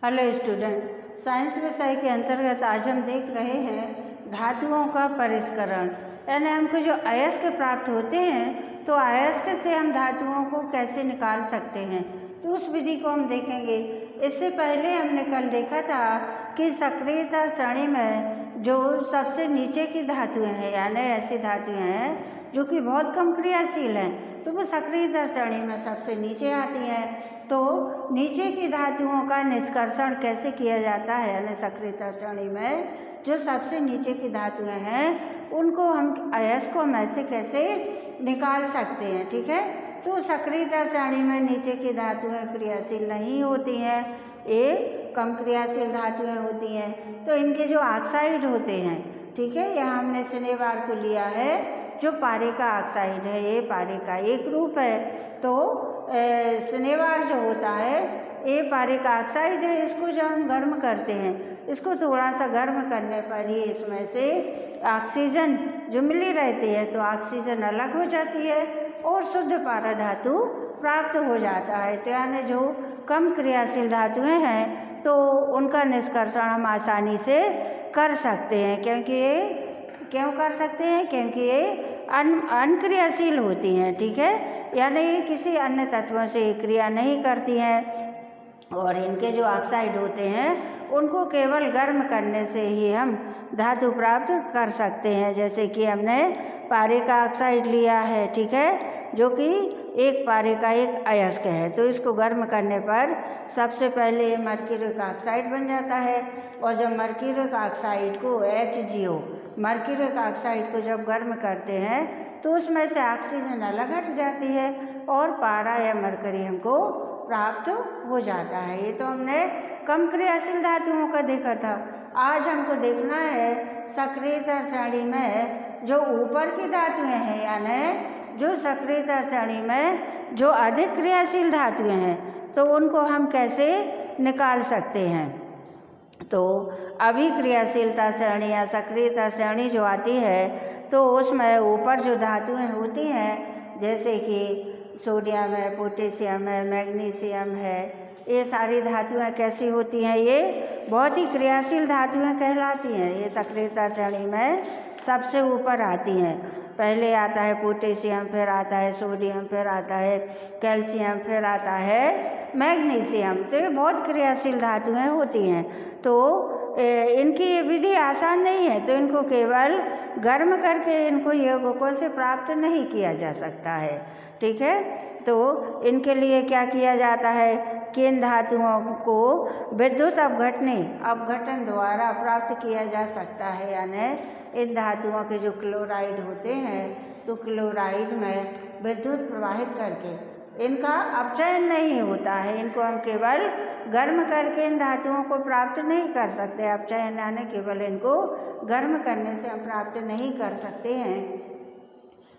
Hello student, science विषय के अंतर्गत आज हम देख रहे हैं धातुओं का परिष्करण। यानी हमको जो अयस्क प्राप्त होते हैं तो अयस्क से हम धातुओं को कैसे निकाल सकते हैं, तो उस विधि को हम देखेंगे। इससे पहले हमने कल देखा था कि सक्रियता श्रेणी में जो सबसे नीचे की धातुएं हैं, यानी ऐसी धातुएं हैं जो कि बहुत कम क्रियाशील हैं, तो वो सक्रियता श्रेणी में सबसे नीचे आती हैं। तो नीचे की धातुओं का निष्कर्षण कैसे किया जाता है, यानी सक्रियता श्रेणी में जो सबसे नीचे की धातुएं हैं उनको हम अयस्कों में से कैसे निकाल सकते हैं। ठीक है, तो सक्रियता श्रेणी में नीचे की धातुएं क्रियाशील नहीं होती हैं, ये कम क्रियाशील धातुएं होती हैं। तो इनके जो ऑक्साइड होते हैं, ठीक है, यहाँ हमने शनिवार को लिया है जो पारे का ऑक्साइड है, ये पारे का एक रूप है। तो शनिवार जो होता है ये पारे का ऑक्साइड है। इसको जब हम गर्म करते हैं, इसको थोड़ा सा गर्म करने पर ही इसमें से ऑक्सीजन जो मिली रहती है तो ऑक्सीजन अलग हो जाती है और शुद्ध पारा धातु प्राप्त हो जाता है। तो यानी जो कम क्रियाशील धातुएं हैं तो उनका निष्कर्षण हम आसानी से कर सकते हैं, क्योंकि ये क्यों कर सकते हैं, क्योंकि ये अनक्रियाशील होती हैं। ठीक है, यानी ये किसी अन्य तत्वों से क्रिया नहीं करती हैं और इनके जो ऑक्साइड होते हैं उनको केवल गर्म करने से ही हम धातु प्राप्त कर सकते हैं। जैसे कि हमने पारे का ऑक्साइड लिया है, ठीक है, जो कि एक पारे का एक अयस्क है। तो इसको गर्म करने पर सबसे पहले मर्क्यूरिक ऑक्साइड बन जाता है और जब मर्क्यूरिक ऑक्साइड को HgO मर्क्यूरिक ऑक्साइड को जब गर्म करते हैं तो उसमें से ऑक्सीजन अलग हट जाती है और पारा या मरकरी हमको प्राप्त हो जाता है। ये तो हमने कम क्रियाशील धातुओं का देखा था। आज हमको देखना है सक्रियता श्रेणी में जो ऊपर की धातुएं हैं, यानी जो सक्रियता श्रेणी में जो अधिक क्रियाशील धातुएं हैं तो उनको हम कैसे निकाल सकते हैं। तो अभिक्रियाशीलता श्रेणी या सक्रियता श्रेणी जो आती है तो उसमें ऊपर जो धातुएं होती हैं जैसे कि सोडियम है, पोटेशियम है, मैग्नीशियम है, ये सारी धातुएं कैसी होती हैं, ये बहुत ही क्रियाशील धातुएं कहलाती हैं। ये सक्रियता श्रेणी में सबसे ऊपर आती हैं। पहले आता है पोटेशियम, फिर आता है सोडियम, फिर आता है कैल्शियम, फिर आता है मैग्नीशियम। तो ये बहुत क्रियाशील धातुएं होती हैं। तो इनकी ये विधि आसान नहीं है, तो इनको केवल गर्म करके इनको यौगिकों से प्राप्त नहीं किया जा सकता है। ठीक है, तो इनके लिए क्या किया जाता है कि इन धातुओं को विद्युत अपघटन द्वारा प्राप्त किया जा सकता है। यानी इन धातुओं के जो क्लोराइड होते हैं तो क्लोराइड में विद्युत प्रवाहित करके इनका अपचयन नहीं होता है। इनको हम केवल गर्म करके इन धातुओं को प्राप्त नहीं कर सकते। अपचयन यानी केवल इनको गर्म करने से हम प्राप्त नहीं कर सकते हैं।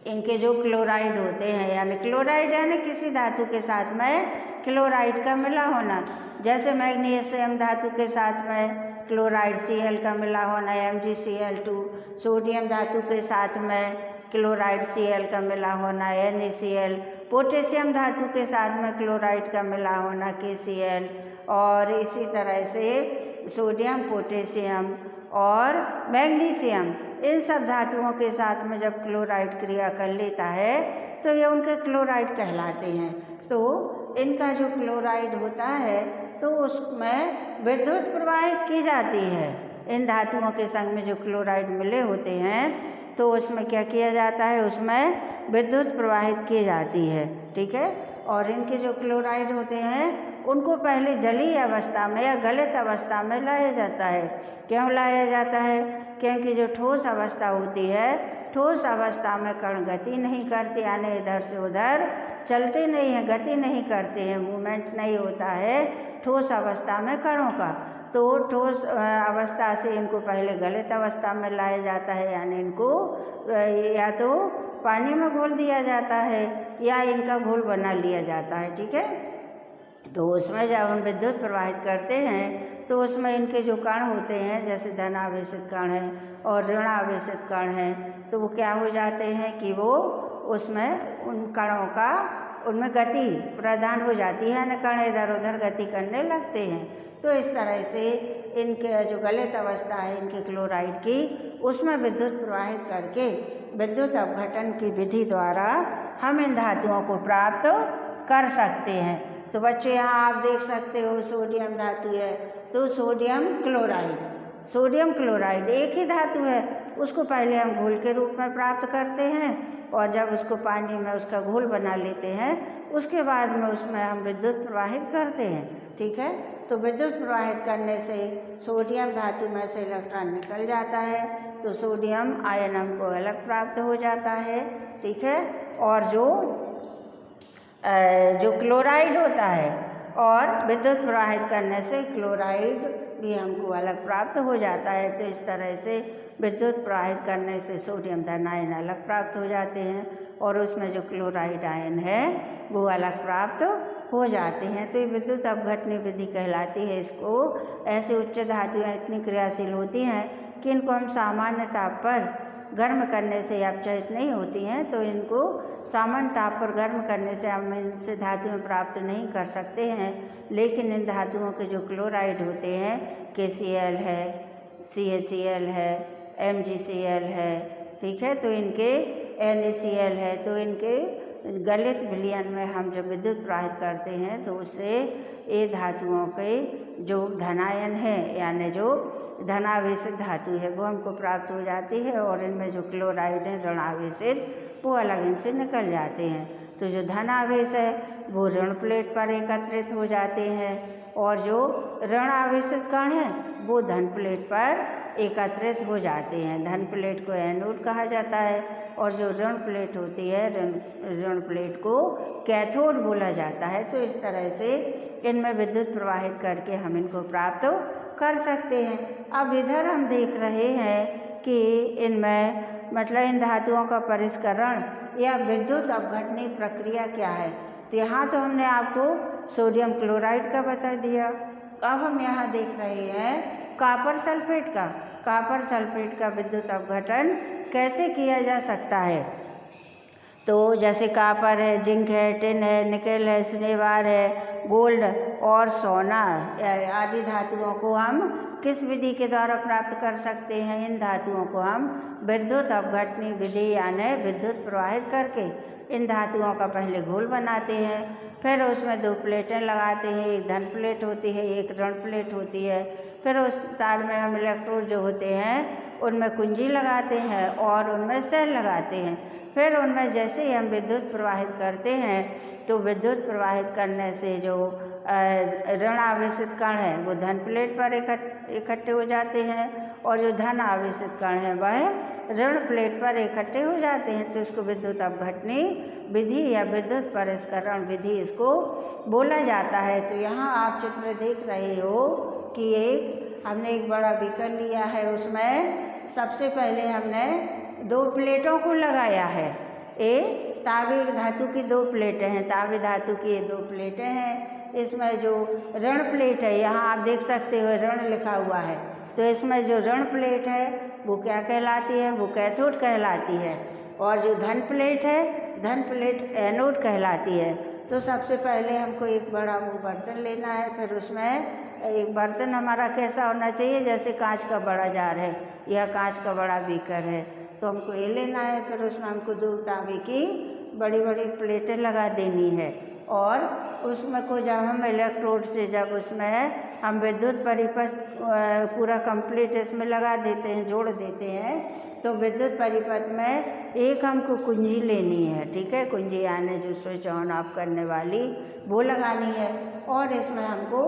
इनके जो क्लोराइड होते हैं, यानी क्लोराइड यानी किसी धातु के साथ में क्लोराइड का मिला होना, जैसे मैग्नीशियम धातु के साथ में क्लोराइड Cl का मिला होना MgCl2, सोडियम धातु के साथ में क्लोराइड Cl का मिला होना NaCl, पोटेशियम धातु के साथ में क्लोराइड का मिला होना KCl, और इसी तरह से सोडियम, पोटेशियम और मैग्नीशियम, इन सब धातुओं के साथ में जब क्लोराइड क्रिया कर लेता है तो ये उनके क्लोराइड कहलाते हैं। तो इनका जो क्लोराइड होता है तो उसमें विद्युत प्रवाहित की जाती है। इन धातुओं के संग में जो क्लोराइड मिले होते हैं तो उसमें क्या किया जाता है, उसमें विद्युत प्रवाहित की जाती है। ठीक है, और इनके जो क्लोराइड होते हैं उनको पहले जलीय अवस्था में या गलित अवस्था में लाया जाता है। क्यों लाया जाता है, क्योंकि जो ठोस अवस्था होती है, ठोस अवस्था में कण गति नहीं करते, यानी इधर से उधर चलते नहीं हैं, गति नहीं करते हैं, मूवमेंट नहीं होता है ठोस अवस्था में कणों का। तो ठोस अवस्था से इनको पहले गलित अवस्था में लाया जाता है, यानी इनको या तो पानी में घोल दिया जाता है या इनका घोल बना लिया जाता है। ठीक है, तो उसमें जब हम विद्युत प्रवाहित करते हैं तो उसमें इनके जो कण होते हैं, जैसे धनावेशित कण है और ऋणावेशित कण है, तो वो क्या हो जाते हैं कि वो उसमें उन कणों का उनमें गति प्रदान हो जाती है, न कण इधर उधर गति करने लगते हैं। तो इस तरह से इनके जो गलित अवस्था है इनके क्लोराइड की, उसमें विद्युत प्रवाहित करके विद्युत अपघटन की विधि द्वारा हम इन धातुओं को प्राप्त कर सकते हैं। तो बच्चों यहाँ आप देख सकते हो सोडियम धातु है, तो सोडियम क्लोराइड एक ही धातु है, उसको पहले हम घोल के रूप में प्राप्त करते हैं और जब उसको पानी में उसका घोल बना लेते हैं उसके बाद में उसमें हम विद्युत प्रवाहित करते हैं। ठीक है, तो विद्युत प्रवाहित करने से सोडियम धातु में से इलेक्ट्रॉन निकल जाता है, तो सोडियम आयन हमको अलग प्राप्त हो जाता है। ठीक है, और जो क्लोराइड होता है और विद्युत प्रवाहित करने से क्लोराइड भी हमको अलग प्राप्त हो जाता है। तो इस तरह से विद्युत प्रवाहित करने से सोडियम धन आयन अलग प्राप्त हो जाते हैं और उसमें जो क्लोराइड आयन है वो अलग प्राप्त हो जाते हैं। तो ये विद्युत अपघटनी विधि कहलाती है। इसको ऐसे उच्च धातुएं इतनी क्रियाशील होती हैं कि इनको हम सामान्य ताप पर गर्म करने से अपचयित नहीं होती हैं, तो इनको सामान्य ताप पर गर्म करने से हम इनसे धातुएं प्राप्त नहीं कर सकते हैं। लेकिन इन धातुओं के जो क्लोराइड होते हैं, KCl है, CaCl है, MgCl है, ठीक है, तो इनके NaCl है, तो इनके गलित विलयन में हम जब विद्युत प्रवाहित करते हैं तो उससे ये धातुओं के जो धनायन है यानी जो धनावेशित धातु है वो हमको प्राप्त हो जाती है और इनमें जो क्लोराइड है ऋणावेशित वो अलग इनसे निकल जाते हैं। तो जो धनावेश है वो ऋण प्लेट पर एकत्रित हो जाते हैं और जो ऋण आवेशित कण है वो धन प्लेट पर एकत्रित हो जाते हैं। धन प्लेट को एनोड कहा जाता है और जो ऋण प्लेट होती है ऋण प्लेट को कैथोड बोला जाता है। तो इस तरह से इनमें विद्युत प्रवाहित करके हम इनको प्राप्त कर सकते हैं। अब इधर हम देख रहे हैं कि इनमें मतलब इन धातुओं का परिष्करण या विद्युत अपघटनी प्रक्रिया क्या है। तो यहाँ तो हमने आपको सोडियम क्लोराइड का बता दिया। अब हम यहाँ देख रहे हैं कॉपर सल्फेट का विद्युत अपघटन कैसे किया जा सकता है। तो जैसे कॉपर है, जिंक है, टिन है, निकेल है, स्नेवार है, गोल्ड और सोना आदि धातुओं को हम किस विधि के द्वारा प्राप्त कर सकते हैं। इन धातुओं को हम विद्युत अपघटनी विधि यानी विद्युत प्रवाहित करके इन धातुओं का पहले घोल बनाते हैं, फिर उसमें 2 प्लेटें लगाते हैं, एक धन प्लेट होती है, एक ऋण प्लेट होती है। फिर उस तार में हम इलेक्ट्रोड जो होते हैं उनमें कुंजी लगाते हैं और उनमें सेल लगाते हैं। फिर उनमें जैसे ही हम विद्युत प्रवाहित करते हैं तो विद्युत प्रवाहित करने से जो ऋण आवेशित कण है वो धन प्लेट पर इकट्ठे हो जाते हैं और जो धन आवेशित कण है वह ऋण प्लेट पर इकट्ठे हो जाते हैं। तो इसको विद्युत अपघटनी विधि या विद्युत परिष्करण विधि इसको बोला जाता है। तो यहाँ आप चित्र देख रहे हो कि हमने एक बड़ा बीकर लिया है, उसमें सबसे पहले हमने 2 प्लेटों को लगाया है। तांबे धातु की 2 प्लेटें हैं, तांबे धातु की ये 2 प्लेटें हैं। इसमें जो ऋण प्लेट है यहाँ आप देख सकते हो ऋण लिखा हुआ है, तो इसमें जो ऋण प्लेट है वो क्या कहलाती है, वो कैथोड कहलाती है और जो धन प्लेट है धन प्लेट एनोड कहलाती है। तो सबसे पहले हमको एक बड़ा वो बर्तन लेना है, फिर उसमें एक बर्तन हमारा कैसा होना चाहिए, जैसे कांच का बड़ा जार है या कांच का बड़ा बीकर है, तो हमको ये लेना है। फिर उसमें हमको 2 तांबे की बड़ी बड़ी प्लेटें लगा देनी है और उसमें को जब हम इलेक्ट्रोड से जब उसमें हम विद्युत परिपथ पूरा कंप्लीट इसमें लगा देते हैं, जोड़ देते हैं, तो विद्युत परिपथ में एक हमको कुंजी लेनी है। ठीक है, कुंजी यानी जो स्विच ऑन ऑफ करने वाली वो लगानी है और इसमें हमको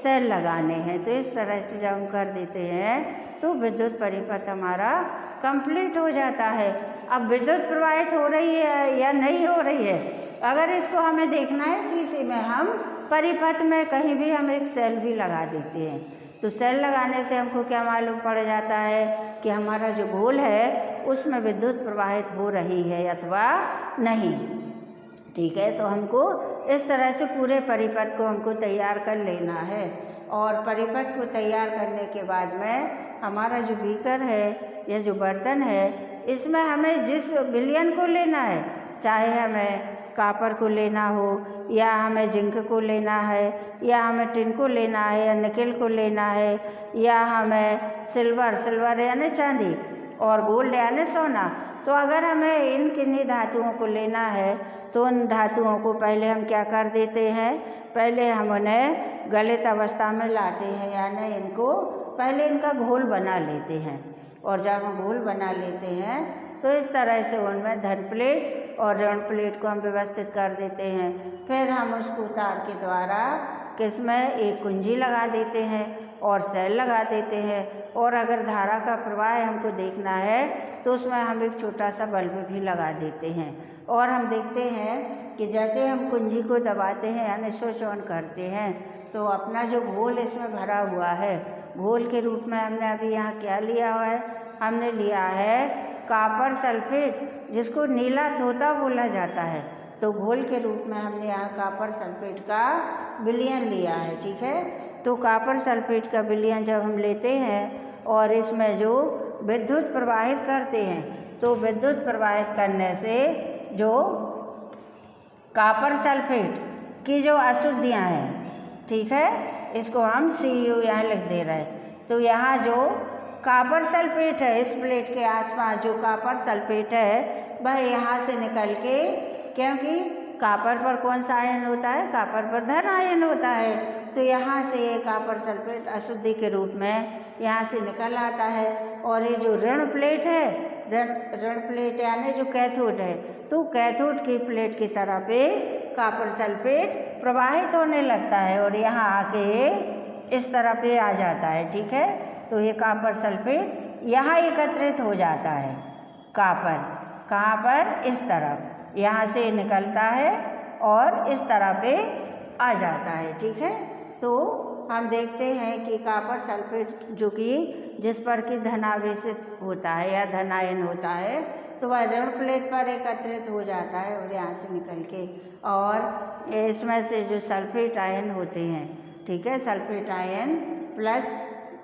सेल लगाने हैं। तो इस तरह से जब हम कर देते हैं तो विद्युत परिपथ हमारा कंप्लीट हो जाता है। अब विद्युत प्रवाहित हो रही है या नहीं हो रही है, अगर इसको हमें देखना है तो इसी में हम परिपथ में कहीं भी हम एक सेल भी लगा देते हैं। तो सेल लगाने से हमको क्या मालूम पड़ जाता है कि हमारा जो घोल है उसमें विद्युत प्रवाहित हो रही है अथवा नहीं। ठीक है, तो हमको इस तरह से पूरे परिपथ को हमको तैयार कर लेना है और परिपथ को तैयार करने के बाद में हमारा जो बीकर है या जो बर्तन है इसमें हमें जिस विलयन को लेना है, चाहे हमें कॉपर को लेना हो, या हमें जिंक को लेना है, या हमें टिन को लेना है, या निकेल को लेना है, या हमें सिल्वर यानी चांदी और गोल्ड यानी सोना, तो अगर हमें इन किन्हीं धातुओं को लेना है तो उन धातुओं को पहले हम क्या कर देते हैं, पहले हम उन्हें गलित अवस्था में लाते हैं, यानी इनको पहले इनका घोल बना लेते हैं। और जब हम घोल बना लेते हैं तो इस तरह से उनमें धन प्लेट और ऋण प्लेट को हम व्यवस्थित कर देते हैं। फिर हम उसको तार के द्वारा किसमें एक कुंजी लगा देते हैं और सेल लगा देते हैं, और अगर धारा का प्रवाह हमको देखना है तो उसमें हम एक छोटा सा बल्ब भी लगा देते हैं। और हम देखते हैं कि जैसे हम कुंजी को दबाते हैं यानी स्विच ऑन करते हैं तो अपना जो घोल इसमें भरा हुआ है, घोल के रूप में हमने अभी यहाँ क्या लिया हुआ है, हमने लिया है कॉपर सल्फेट, जिसको नीला तोता बोला जाता है। तो घोल के रूप में हमने यहाँ कॉपर सल्फेट का विलयन लिया है, ठीक है। तो कॉपर सल्फेट का विलयन जब हम लेते हैं और इसमें जो विद्युत प्रवाहित करते हैं, तो विद्युत प्रवाहित करने से जो कॉपर सल्फेट की जो अशुद्धियाँ हैं, ठीक है, इसको हम Cu यहाँ लिख दे रहे हैं। तो यहाँ जो कॉपर सल्फेट है, इस प्लेट के आसपास जो कॉपर सल्फेट है वह यहाँ से निकल के, क्योंकि कॉपर पर कौन सा आयन होता है, कॉपर पर धन आयन होता है, तो यहाँ से ये कॉपर सल्फेट अशुद्धि के रूप में यहाँ से निकल आता है। और ये जो ऋण प्लेट है, ऋण प्लेट यानी जो कैथोड है, तो कैथोड की प्लेट की तरफ कॉपर सल्फेट प्रवाहित होने लगता है और यहाँ आके इस तरह पे आ जाता है, ठीक है। तो ये कॉपर सल्फेट यहाँ एकत्रित हो जाता है। कॉपर कहाँ पर, इस तरफ यहाँ से निकलता है और इस तरह पे आ जाता है, ठीक है। तो हम देखते हैं कि कॉपर सल्फेट जो कि जिस पर कि धनावेशित होता है या धनायन होता है, तो वह ऋण प्लेट पर एकत्रित हो जाता है और यहाँ से निकल के, और इसमें से जो सल्फेट आयन होते हैं, ठीक है, सल्फेट आयन प्लस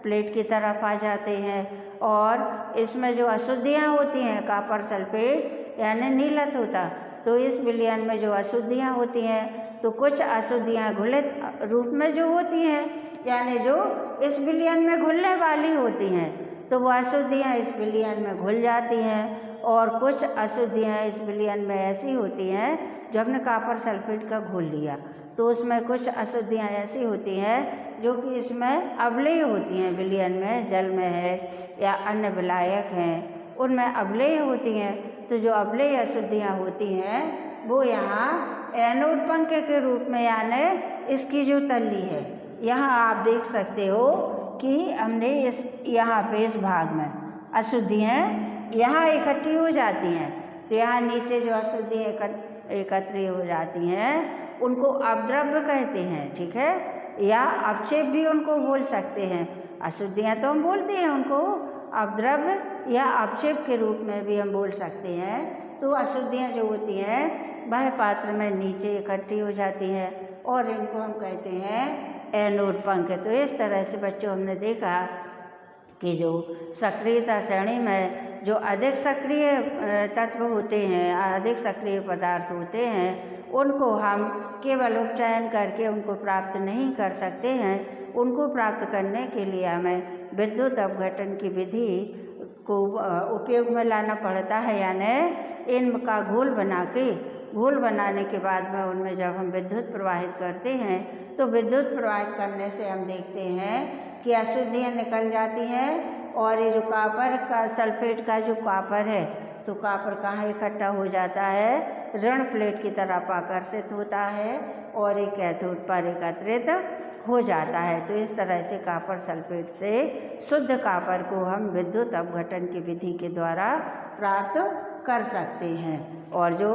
प्लेट की तरफ आ जाते हैं। और इसमें जो अशुद्धियाँ होती हैं कॉपर सल्फेट यानी नीला तोता, तो इस विलयन में जो अशुद्धियाँ होती हैं, तो कुछ अशुद्धियाँ घुलित रूप में जो होती हैं, यानी जो इस विलयन में घुलने वाली होती हैं, तो वो अशुद्धियाँ इस विलयन में घुल जाती हैं। और कुछ अशुद्धियाँ इस विलयन में ऐसी होती हैं, जो हमने कॉपर सल्फेट का घोल लिया तो उसमें कुछ अशुद्धियाँ ऐसी होती हैं जो कि इसमें अवलेय होती हैं, विलयन में, जल में है या अन्य विलायक हैं, उनमें अवलेय होती हैं। तो जो अवलेय अशुद्धियाँ होती हैं वो यहाँ एनोड पंख के रूप में, यानी इसकी जो तल्ली है, यहाँ आप देख सकते हो कि हमने इस यहाँ पे इस भाग में अशुद्धियाँ यहाँ इकट्ठी हो जाती हैं, तो यहाँ नीचे जो अशुद्धियाँ एकत्रित हो जाती हैं उनको अपद्रव्य कहते हैं, ठीक है, या अपक्षेप भी उनको बोल सकते हैं। अशुद्धियाँ तो हम बोलते हैं उनको अपद्रव्य या अपक्षेप के रूप में भी हम बोल सकते हैं। तो अशुद्धियाँ जो होती हैं वह पात्र में नीचे इकट्ठी हो जाती हैं और इनको हम कहते हैं एनोड पंख। तो इस तरह से बच्चों हमने देखा कि जो सक्रियता श्रेणी में जो अधिक सक्रिय तत्व होते हैं, अधिक सक्रिय पदार्थ होते हैं, उनको हम केवल उपचयन करके उनको प्राप्त नहीं कर सकते हैं। उनको प्राप्त करने के लिए हमें विद्युत अपघटन की विधि को उपयोग में लाना पड़ता है, यानी इनका घोल बनाने के बाद में उनमें जब हम विद्युत प्रवाहित करते हैं तो विद्युत प्रवाहित करने से हम देखते हैं कि अशुद्धियाँ निकल जाती हैं। और ये जो कॉपर का सल्फेट का जो कॉपर है, तो कॉपर कहाँ इकट्ठा हो जाता है, ऋण प्लेट की तरफ आकर्षित होता है और एक कैथोड पर एकत्रित हो जाता है। तो इस तरह से कॉपर सल्फेट से शुद्ध कॉपर को हम विद्युत अपघटन की विधि के द्वारा प्राप्त कर सकते हैं। और जो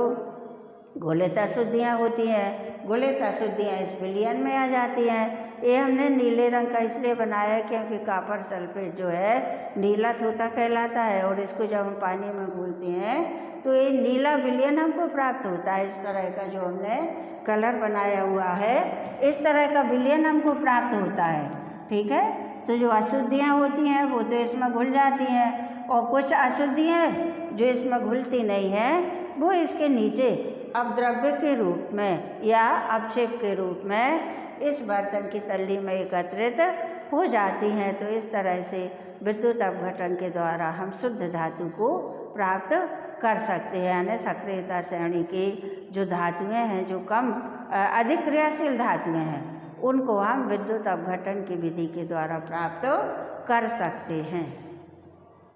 घुलित अशुद्धियाँ होती हैं, घुलित अशुद्धियाँ इस विलयन में आ जाती हैं। ये हमने नीले रंग का इसलिए बनाया है क्योंकि कॉपर सल्फेट जो है नीला तोता कहलाता है और इसको जब हम पानी में घोलते हैं तो ये नीला विलयन हमको प्राप्त होता है। इस तरह का जो हमने कलर बनाया हुआ है, इस तरह का विलयन हमको प्राप्त होता है, ठीक है। तो जो अशुद्धियाँ होती हैं वो तो इसमें घुल जाती हैं और कुछ अशुद्धियाँ जो इसमें घुलती नहीं हैं वो इसके नीचे अवद्रव्य के रूप में या अपक्षेप के रूप में इस बर्तन की तल्ली में एकत्रित हो जाती हैं। तो इस तरह से विद्युत अपघटन के द्वारा हम शुद्ध धातु को प्राप्त कर सकते हैं। यानी सक्रियता श्रेणी की जो धातुएं हैं, जो कम अधिक क्रियाशील धातुएं हैं, उनको हम विद्युत अपघटन की विधि के द्वारा प्राप्त कर सकते हैं।